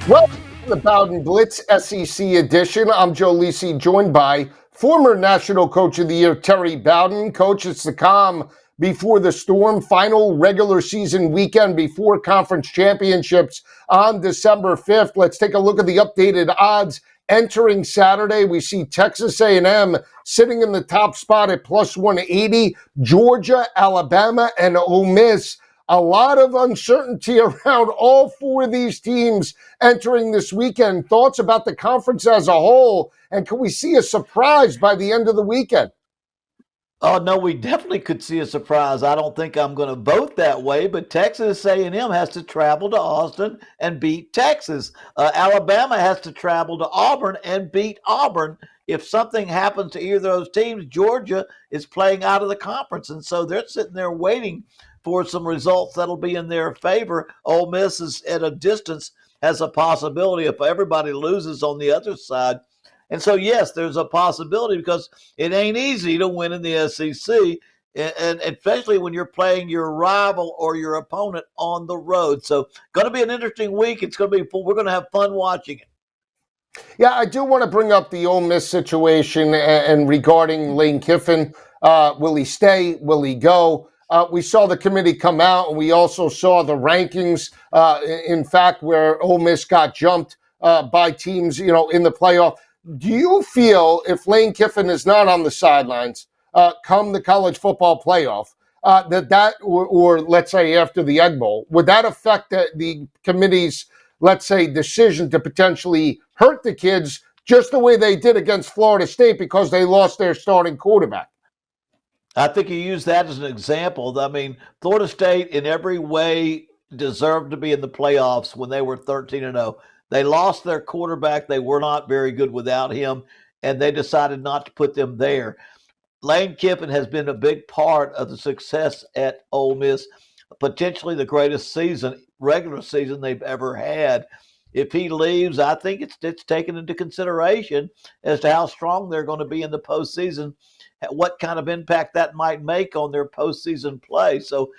Welcome to the Bowden Blitz SEC edition. I'm Joe Lisi, joined by former National Coach of the Year, Terry Bowden. Coach, it's the calm before the storm. Final regular season weekend before conference championships on December 5th. Let's take a look at the updated odds. Entering Saturday, we see Texas A&M sitting in the top spot at plus 180. Georgia, Alabama, and Ole Miss. A lot of uncertainty around all four of these teams entering this weekend. Thoughts about the conference as a whole, and can we see a surprise by the end of the weekend? Oh, no, we definitely could see a surprise. I don't think I'm going to vote that way, but Texas A&M has to travel to Austin and beat Texas. Alabama has to travel to Auburn and beat Auburn. If something happens to either of those teams, Georgia is playing out of the conference, and so they're sitting there waiting for some results that'll be in their favor. Ole Miss is at a distance, has a possibility if everybody loses on the other side. And so, yes, there's a possibility because it ain't easy to win in the SEC, and especially when you're playing your rival or your opponent on the road. So, going to be an interesting week. It's going to be. We're going to have fun watching it. Yeah, I do want to bring up the Ole Miss situation and regarding Lane Kiffin. Will he stay? Will he go? We saw the committee come out, and we also saw the rankings, in fact, where Ole Miss got jumped by teams, in the playoff. Do you feel if Lane Kiffin is not on the sidelines come the college football playoff, or let's say after the Egg Bowl, would that affect the committee's, let's say, decision to potentially hurt the kids just the way they did against Florida State because they lost their starting quarterback? I think you use that as an example. I mean, Florida State in every way deserved to be in the playoffs when they were 13-0. They lost their quarterback. They were not very good without him, and they decided not to put them there. Lane Kiffin has been a big part of the success at Ole Miss, potentially the greatest regular season they've ever had. If he leaves, I think it's taken into consideration as to how strong they're going to be in the postseason, what kind of impact that might make on their postseason play. So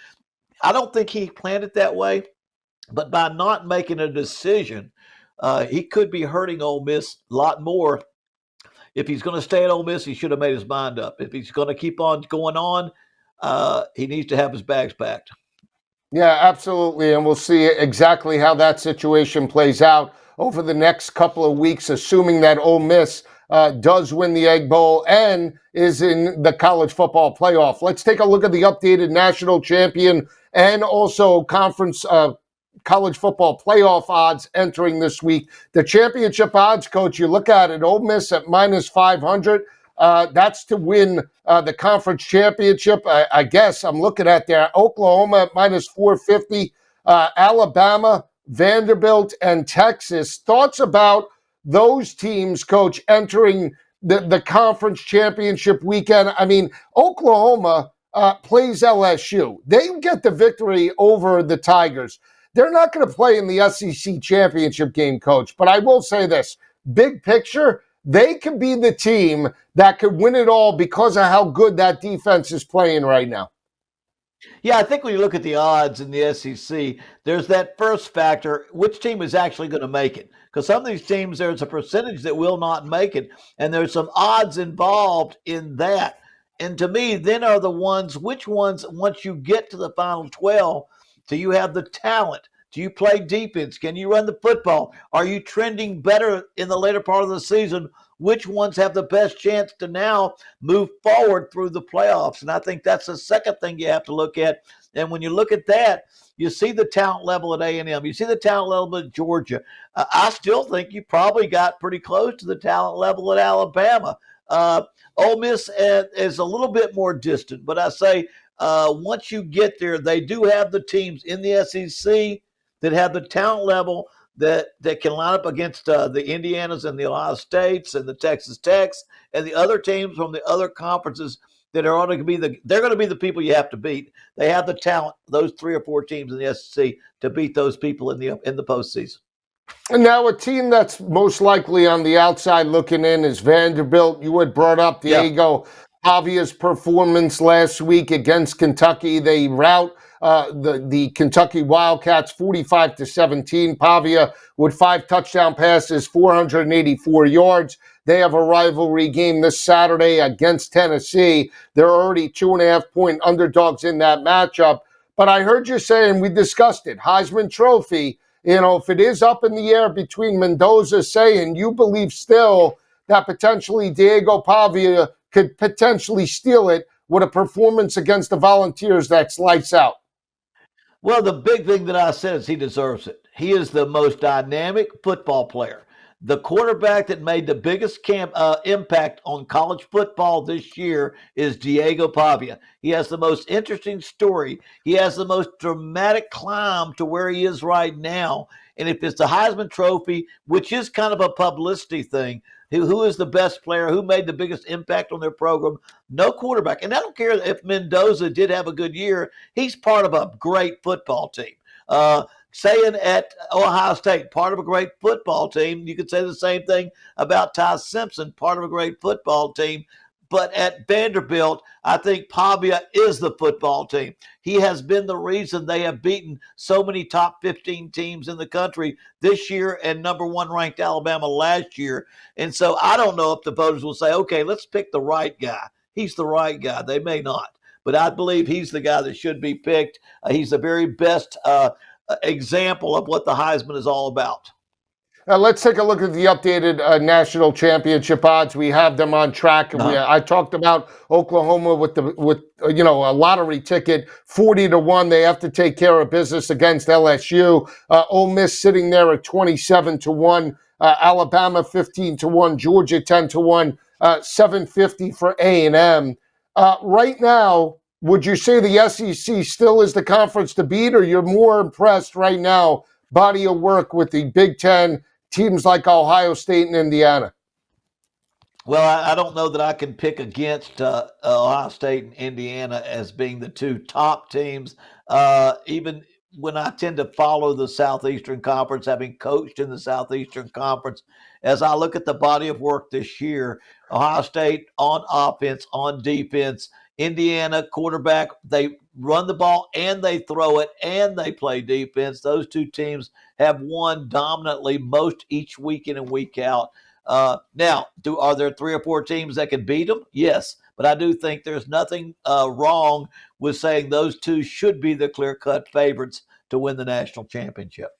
I don't think he planned it that way, but by not making a decision, he could be hurting Ole Miss a lot more. If he's going to stay at Ole Miss, he should have made his mind up. If he's going to keep on going on, he needs to have his bags packed. Yeah, absolutely. And we'll see exactly how that situation plays out over the next couple of weeks, assuming that Ole Miss does win the Egg Bowl and is in the college football playoff. Let's take a look at the updated national champion and also conference college football playoff odds entering this week. The championship odds, Coach, you look at it, Ole Miss at minus 500. That's to win the conference championship. I guess I'm looking at there. Oklahoma at minus 450. Alabama, Vanderbilt, and Texas. Thoughts about those teams, Coach, entering the conference championship weekend? I mean, Oklahoma plays LSU. They get the victory over the Tigers. They're not going to play in the SEC championship game, Coach. But I will say this, big picture, they could be the team that could win it all because of how good that defense is playing right now. Yeah, I think when you look at the odds in the SEC, there's that first factor, which team is actually going to make it? Because some of these teams, there's a percentage that will not make it, and there's some odds involved in that. And to me, then are the ones, which ones, once you get to the final 12, do you have the talent? Do you play defense? Can you run the football? Are you trending better in the later part of the season? Which ones have the best chance to now move forward through the playoffs? And I think that's the second thing you have to look at. And when you look at that, you see the talent level at A&M. You see the talent level at Georgia. I still think you probably got pretty close to the talent level at Alabama. Ole Miss is a little bit more distant, but I say once you get there, they do have the teams in the SEC that have the talent level that can line up against the Indianas and the Ohio States and the Texas Techs and the other teams from the other conferences that are going to be they're going to be the people you have to beat. They have the talent, those 3 or 4 teams in the SEC, to beat those people in the postseason. And now a team that's most likely on the outside looking in is Vanderbilt. You had brought up Diego Pavia's performance last week against Kentucky. They rout the Kentucky Wildcats 45-17. Pavia with 5 touchdown passes, 484 yards. They have a rivalry game this Saturday against Tennessee. They're already 2.5-point underdogs in that matchup. But I heard you saying, we discussed it, Heisman Trophy. If it is up in the air between Mendoza, saying you believe still that potentially Diego Pavia could potentially steal it with a performance against the Volunteers that's lights out. Well, the big thing that I said is he deserves it. He is the most dynamic football player. The quarterback that made the biggest impact on college football this year is Diego Pavia. He has the most interesting story. He has the most dramatic climb to where he is right now. And if it's the Heisman Trophy, which is kind of a publicity thing, who is the best player, who made the biggest impact on their program? No quarterback. And I don't care if Mendoza did have a good year. He's part of a great football team. Saying at Ohio State, part of a great football team. You could say the same thing about Ty Simpson, part of a great football team. But at Vanderbilt, I think Pavia is the football team. He has been the reason they have beaten so many top 15 teams in the country this year and number 1 ranked Alabama last year. And so I don't know if the voters will say, okay, let's pick the right guy. He's the right guy. They may not. But I believe he's the guy that should be picked. He's the very best example of what the Heisman is all about. Let's take a look at the updated national championship odds. We have them on track. I talked about Oklahoma with a lottery ticket, 40-1. They have to take care of business against LSU. Ole Miss sitting there at 27-1. Alabama 15-1. Georgia 10-1. 750 for A&M. Right now, would you say the SEC still is the conference to beat, or you're more impressed right now, body of work with the Big Ten, teams like Ohio State and Indiana? Well, I don't know that I can pick against Ohio State and Indiana as being the 2 top teams. Even when I tend to follow the Southeastern Conference, having coached in the Southeastern Conference, as I look at the body of work this year, Ohio State on offense, on defense, Indiana quarterback, they run the ball and they throw it and they play defense. Those 2 teams have won dominantly most each week in and week out. Now, are there 3 or 4 teams that can beat them? Yes, but I do think there's nothing wrong with saying those 2 should be the clear-cut favorites to win the national championship.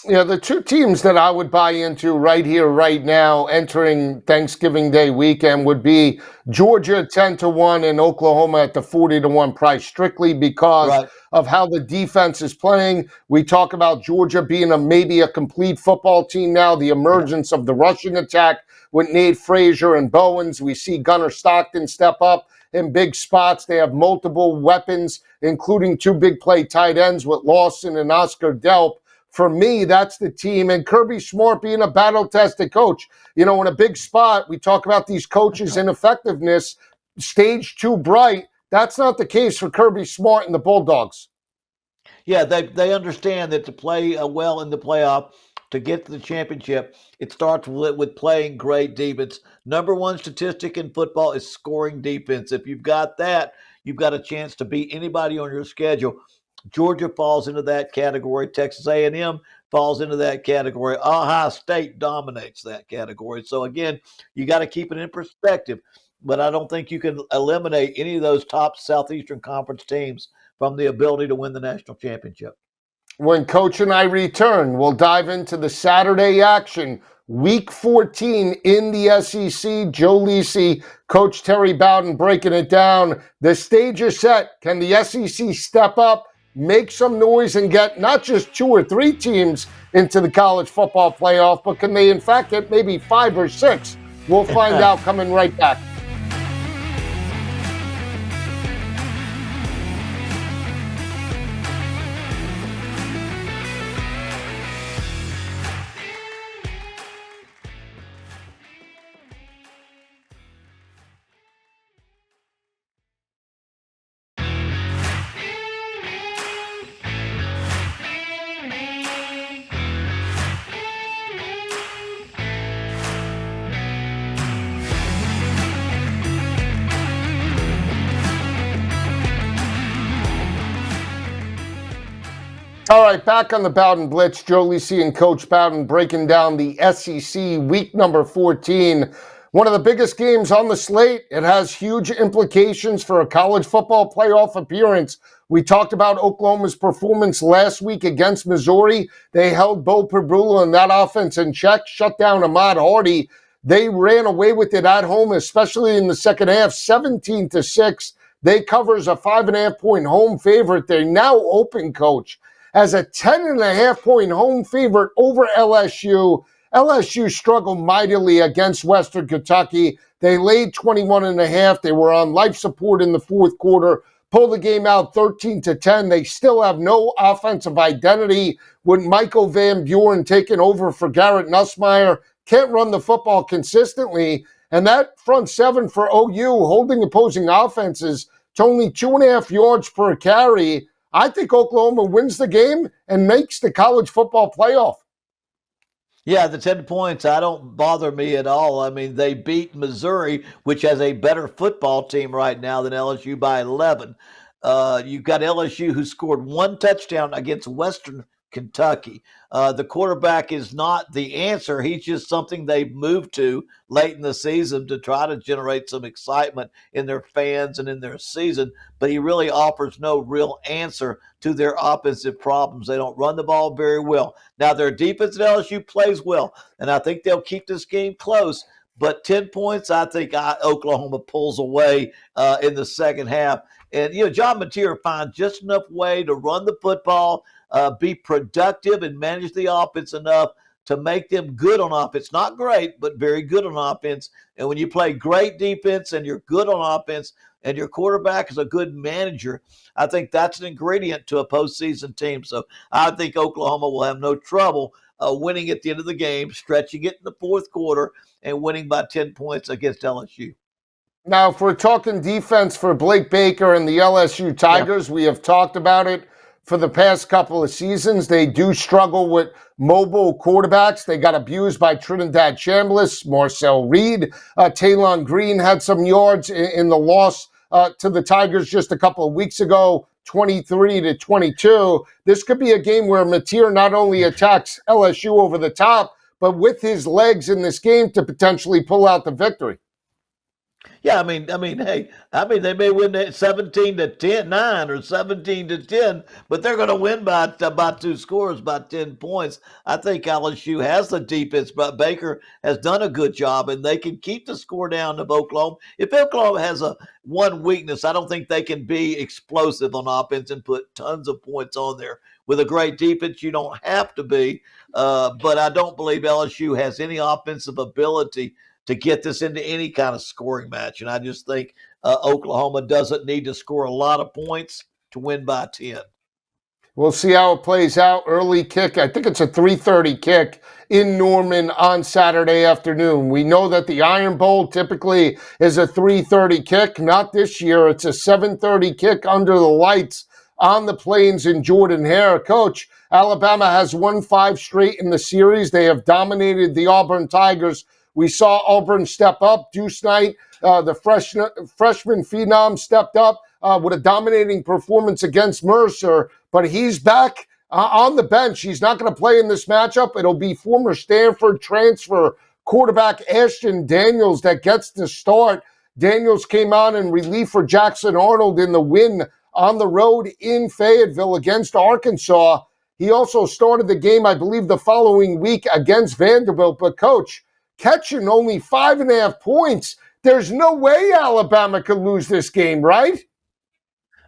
Yeah, the 2 teams that I would buy into right here, right now, entering Thanksgiving Day weekend would be Georgia 10-1 and Oklahoma at the 40-1 price, strictly because of how the defense is playing. We talk about Georgia being maybe a complete football team now, the emergence of the rushing attack with Nate Frazier and Bowens. We see Gunnar Stockton step up in big spots. They have multiple weapons, including 2 big play tight ends with Lawson and Oscar Delp. For me, that's the team. And Kirby Smart being a battle-tested coach. In a big spot, we talk about these coaches' ineffectiveness, stage 2 bright. That's not the case for Kirby Smart and the Bulldogs. Yeah, they understand that to play well in the playoff, to get to the championship, it starts with playing great defense. Number 1 statistic in football is scoring defense. If you've got that, you've got a chance to beat anybody on your schedule. Georgia falls into that category. Texas A&M falls into that category. Ohio State dominates that category. So, again, you got to keep it in perspective. But I don't think you can eliminate any of those top Southeastern Conference teams from the ability to win the national championship. When Coach and I return, we'll dive into the Saturday action. Week 14 in the SEC. Joe Lisi, Coach Terry Bowden breaking it down. The stage is set. Can the SEC step up, make some noise, and get not just 2 or 3 teams into the college football playoff, but can they in fact get maybe 5 or 6? We'll find out coming right back. All right, back on the Bowden Blitz. Joe Lisi and Coach Bowden breaking down the SEC week number 14. One of the biggest games on the slate. It has huge implications for a college football playoff appearance. We talked about Oklahoma's performance last week against Missouri. They held Bo Perbula and that offense in check, shut down Ahmad Hardy. They ran away with it at home, especially in the second half, 17-6. They covers a 5.5-point home favorite. They're now open, Coach, as a 10.5-point home favorite over LSU. LSU struggled mightily against Western Kentucky. They laid 21.5. They were on life support in the fourth quarter, pulled the game out 13-10. They still have no offensive identity with Michael Van Buren taking over for Garrett Nussmeier. Can't run the football consistently. And that front seven for OU, holding opposing offenses to only 2.5 yards per carry. I think Oklahoma wins the game and makes the college football playoff. Yeah, the 10 points, I don't bother me at all. I mean, they beat Missouri, which has a better football team right now than LSU by 11. You've got LSU who scored one touchdown against Western Kentucky. The quarterback is not the answer. He's just something they've moved to late in the season to try to generate some excitement in their fans and in their season, but he really offers no real answer to their offensive problems. They don't run the ball very well. Now, their defense at LSU plays well, and I think they'll keep this game close. But 10 points, I think Oklahoma pulls away in the second half. And, John Mateer finds just enough way to run the football, be productive, and manage the offense enough to make them good on offense. Not great, but very good on offense. And when you play great defense and you're good on offense and your quarterback is a good manager, I think that's an ingredient to a postseason team. So I think Oklahoma will have no trouble winning at the end of the game, stretching it in the fourth quarter, and winning by 10 points against LSU. Now, if we're talking defense for Blake Baker and the LSU Tigers, we have talked about it for the past couple of seasons. They do struggle with mobile quarterbacks. They got abused by Trinidad Chambliss, Marcel Reed. Taylon Green had some yards in the loss to the Tigers just a couple of weeks ago, 23-22. This could be a game where Mateer not only attacks LSU over the top, but with his legs in this game to potentially pull out the victory. Yeah, they may win 17-9 or 17-10, but they're going to win by about two scores, by 10 points. I think LSU has the defense, but Baker has done a good job, and they can keep the score down of Oklahoma. If Oklahoma has one weakness, I don't think they can be explosive on offense and put tons of points on there. With a great defense, you don't have to be, but I don't believe LSU has any offensive ability to get this into any kind of scoring match. And I just think Oklahoma doesn't need to score a lot of points to win by 10. We'll see how it plays out. Early kick, I think it's a 3:30 kick in Norman on Saturday afternoon. We know that the Iron Bowl typically is a 3:30 kick. Not this year. It's a 7:30 kick under the lights on the Plains in Jordan-Hare. Coach, Alabama has won 5 straight in the series. They have dominated the Auburn Tigers. We saw Auburn step up. Deuce Knight, the freshman phenom, stepped up with a dominating performance against Mercer. But he's back on the bench. He's not going to play in this matchup. It'll be former Stanford transfer quarterback Ashton Daniels that gets the start. Daniels came on in relief for Jackson Arnold in the win on the road in Fayetteville against Arkansas. He also started the game, I believe, the following week against Vanderbilt. But, Coach, catching only 5.5 points, there's no way Alabama could lose this game, right?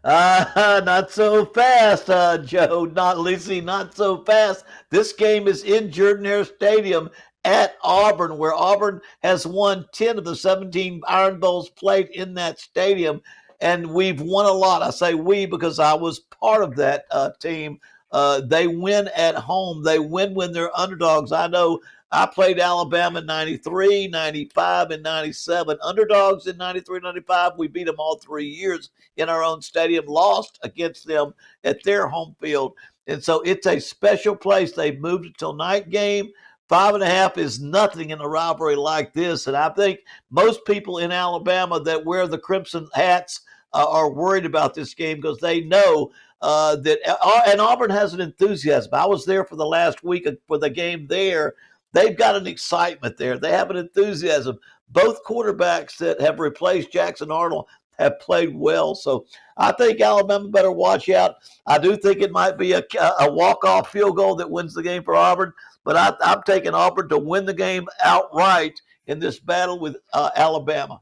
Not so fast, Joe. Not Lisi, not so fast. This game is in Jordan-Hare Stadium at Auburn, where Auburn has won 10 of the 17 Iron Bowls played in that stadium, and we've won a lot. I say we because I was part of that team. They win at home. They win when they're underdogs. I know I played Alabama in 93, 95, and 97. Underdogs in 93, 95. We beat them all 3 years in our own stadium, lost against them at their home field. And so it's a special place. They've moved it till night game. 5.5 is nothing in a rivalry like this. And I think most people in Alabama that wear the crimson hats are worried about this game because they know that and Auburn has an enthusiasm. I was there for the last week for the game there. They've got an excitement there. They have an enthusiasm. Both quarterbacks that have replaced Jackson Arnold have played well. So I think Alabama better watch out. I do think it might be a walk-off field goal that wins the game for Auburn, but I'm taking Auburn to win the game outright in this battle with Alabama.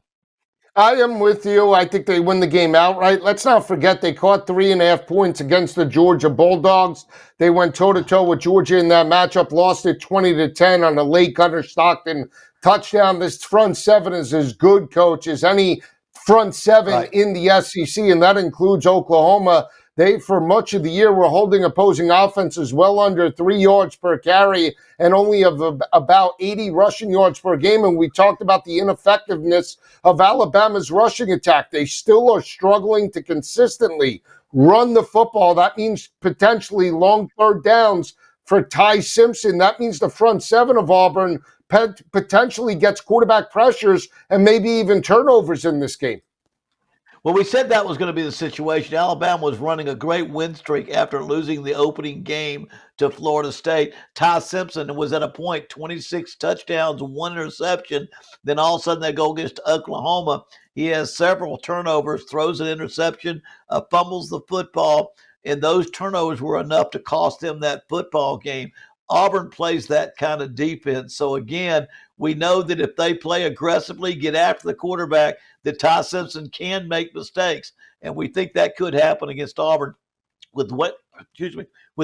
I am with you. I think they win the game outright. Let's not forget they caught 3.5 points against the Georgia Bulldogs. They went toe-to-toe with Georgia in that matchup, lost it 20-10 on a late Gunnar Stockton touchdown. This front seven is as good, Coach, as any front seven in the SEC, and that includes Oklahoma. They, for much of the year, were holding opposing offenses well under 3 yards per carry and only of about 80 rushing yards per game. And we talked about the ineffectiveness of Alabama's rushing attack. They still are struggling to consistently run the football. That means potentially long third downs for Ty Simpson. That means the front seven of Auburn potentially gets quarterback pressures and maybe even turnovers in this game. Well, we said that was going to be the situation. Alabama was running a great win streak after losing the opening game to Florida State. Ty Simpson was at a point 26 touchdowns, 1 interception. Then all of a sudden they go against Oklahoma. He has several turnovers, throws an interception, fumbles the football, and those turnovers were enough to cost them that football game. Auburn plays that kind of defense. So, again, we know that if they play aggressively, get after the quarterback, that Ty Simpson can make mistakes. And we think that could happen against Auburn with the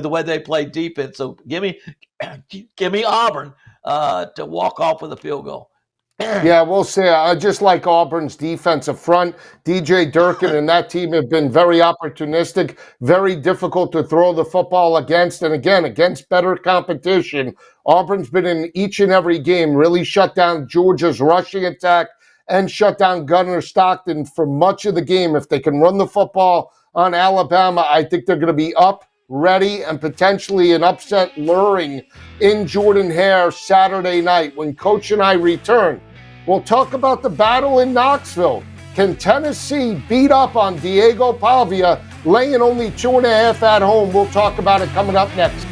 way they play defense. So, give me Auburn to walk off with a field goal. Yeah, we'll see. I just like Auburn's defensive front. DJ Durkin and that team have been very opportunistic, very difficult to throw the football against. And again, against better competition, Auburn's been in each and every game, really shut down Georgia's rushing attack and shut down Gunnar Stockton for much of the game. If they can run the football on Alabama, I think they're going to be up, ready, and potentially an upset luring in Jordan-Hare Saturday night. When Coach and I return, we'll talk about the battle in Knoxville. Can Tennessee beat up on Diego Pavia, laying only 2.5 at home? We'll talk about it coming up next.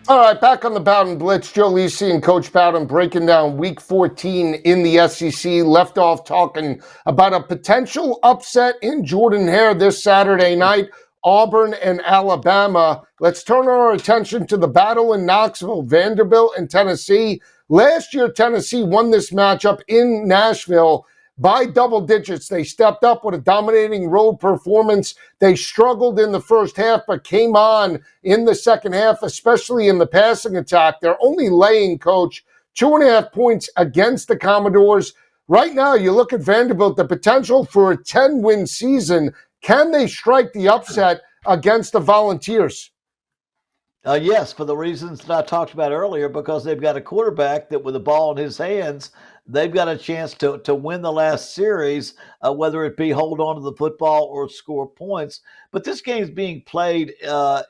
All right, back on the Bowden Blitz. Joe Lisi and Coach Bowden breaking down Week 14 in the SEC. Left off talking about a potential upset in Jordan-Hare this Saturday night, Auburn and Alabama. Let's turn our attention to the battle in Knoxville, Vanderbilt and Tennessee. Last year, Tennessee won this matchup in Nashville by double digits. They stepped up with a dominating road performance. They struggled in the first half, but came on in the second half, especially in the passing attack. They're only laying, Coach, 2.5 points against the Commodores. Right now, you look at Vanderbilt, the potential for a 10-win season. Can they strike the upset against the Volunteers? Yes, for the reasons that I talked about earlier, because they've got a quarterback that with the ball in his hands, they've got a chance to win the last series, whether it be hold on to the football or score points. But this game is being played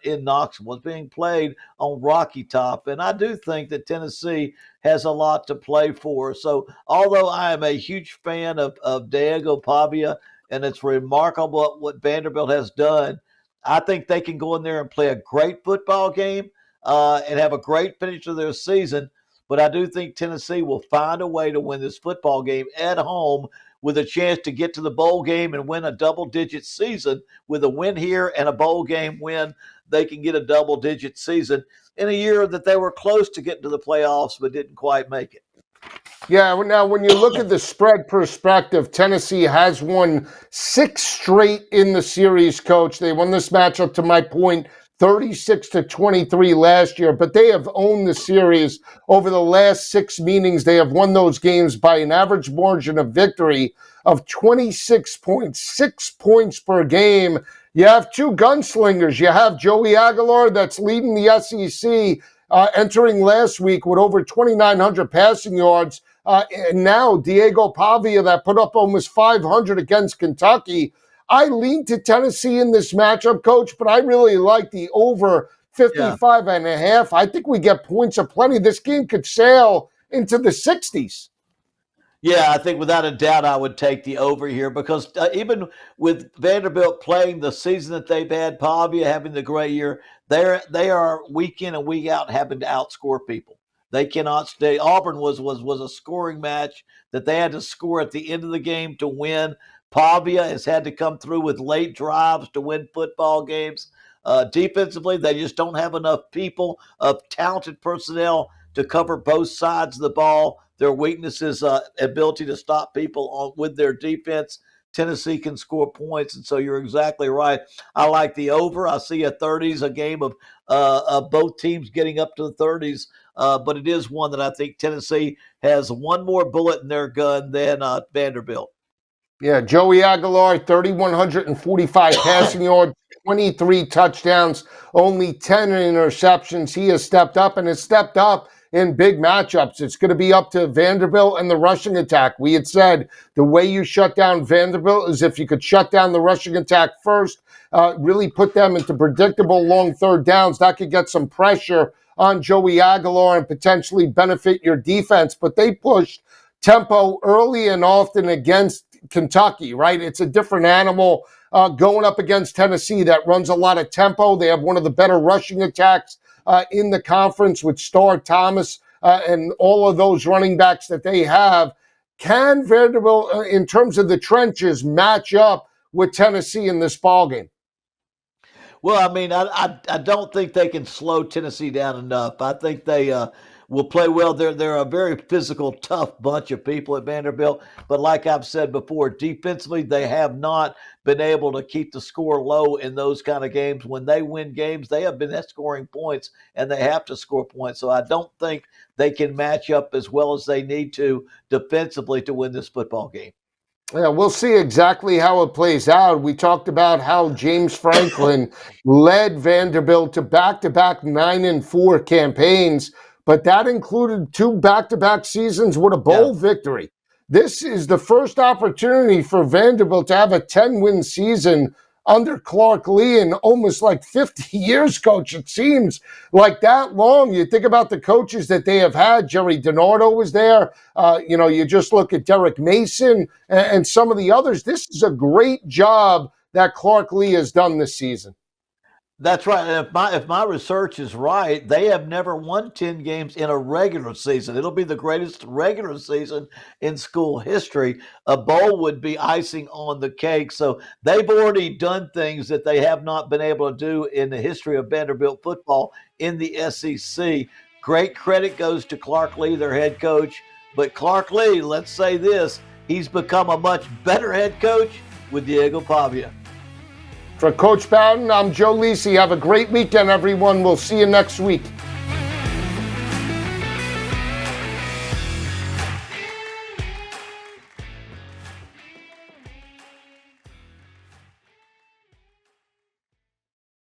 in Knoxville. It's being played on Rocky Top. And I do think that Tennessee has a lot to play for. So although I am a huge fan of Diego Pavia, and it's remarkable what Vanderbilt has done, I think they can go in there and play a great football game and have a great finish to their season. But I do think Tennessee will find a way to win this football game at home with a chance to get to the bowl game and win a double-digit season. With a win here and a bowl game win, they can get a double-digit season in a year that they were close to getting to the playoffs but didn't quite make it. Yeah, now when you look at the spread perspective, Tennessee has won 6 straight in the series, Coach. They won this matchup, to my point, 36-23 last year, but they have owned the series over the last 6 meetings. They have won those games by an average margin of victory of 26.6 points per game. You have two gunslingers. You have Joey Aguilar that's leading the SEC, entering last week with over 2,900 passing yards. And now Diego Pavia that put up almost 500 against Kentucky. I lean to Tennessee in this matchup, Coach, but I really like the over 55 and a half. I think we get points aplenty. This game could sail into the 60s. Yeah, I think without a doubt I would take the over here because even with Vanderbilt playing the season that they've had, Pavia having the great year, they are week in and week out having to outscore people. They cannot stay. Auburn was a scoring match that they had to score at the end of the game to win. Pavia has had to come through with late drives to win football games. Defensively, they just don't have enough people of talented personnel to cover both sides of the ball. Their weakness is ability to stop people with their defense. Tennessee can score points, and so you're exactly right. I like the over. I see a 30s, a game of both teams getting up to the 30s, but it is one that I think Tennessee has one more bullet in their gun than Vanderbilt. Yeah, Joey Aguilar, 3,145 passing yards, 23 touchdowns, only 10 interceptions. He has stepped up and has stepped up in big matchups. It's going to be up to Vanderbilt and the rushing attack. We had said the way you shut down Vanderbilt is if you could shut down the rushing attack first, really put them into predictable long third downs. That could get some pressure on Joey Aguilar and potentially benefit your defense. But they pushed tempo early and often against Kentucky, right? It's a different animal going up against Tennessee that runs a lot of tempo. They have one of the better rushing attacks in the conference with Starr Thomas and all of those running backs that they have. Can Vanderbilt, in terms of the trenches, match up with Tennessee in this ballgame? Well, I mean, I don't think they can slow Tennessee down enough. I think they will play well. They're a very physical, tough bunch of people at Vanderbilt. But like I've said before, defensively, they have not been able to keep the score low in those kind of games. When they win games, they have been scoring points, and they have to score points. So I don't think they can match up as well as they need to defensively to win this football game. Yeah, we'll see exactly how it plays out. We talked about how James Franklin led Vanderbilt to back-to-back 9-4 campaigns, but that included 2 back-to-back seasons with a bowl victory. This is the first opportunity for Vanderbilt to have a 10-win season under Clark Lee in almost like 50 years, Coach. It seems like that long. You think about the coaches that they have had. Jerry DiNardo was there. You just look at Derek Mason and some of the others. This is a great job that Clark Lee has done this season. That's right. And if my research is right, they have never won 10 games in a regular season. It'll be the greatest regular season in school history. A bowl would be icing on the cake. So they've already done things that they have not been able to do in the history of Vanderbilt football in the SEC. Great credit goes to Clark Lee, their head coach. But Clark Lee, let's say this, he's become a much better head coach with Diego Pavia. For Coach Bowden, I'm Joe Lisi. Have a great weekend, everyone. We'll see you next week.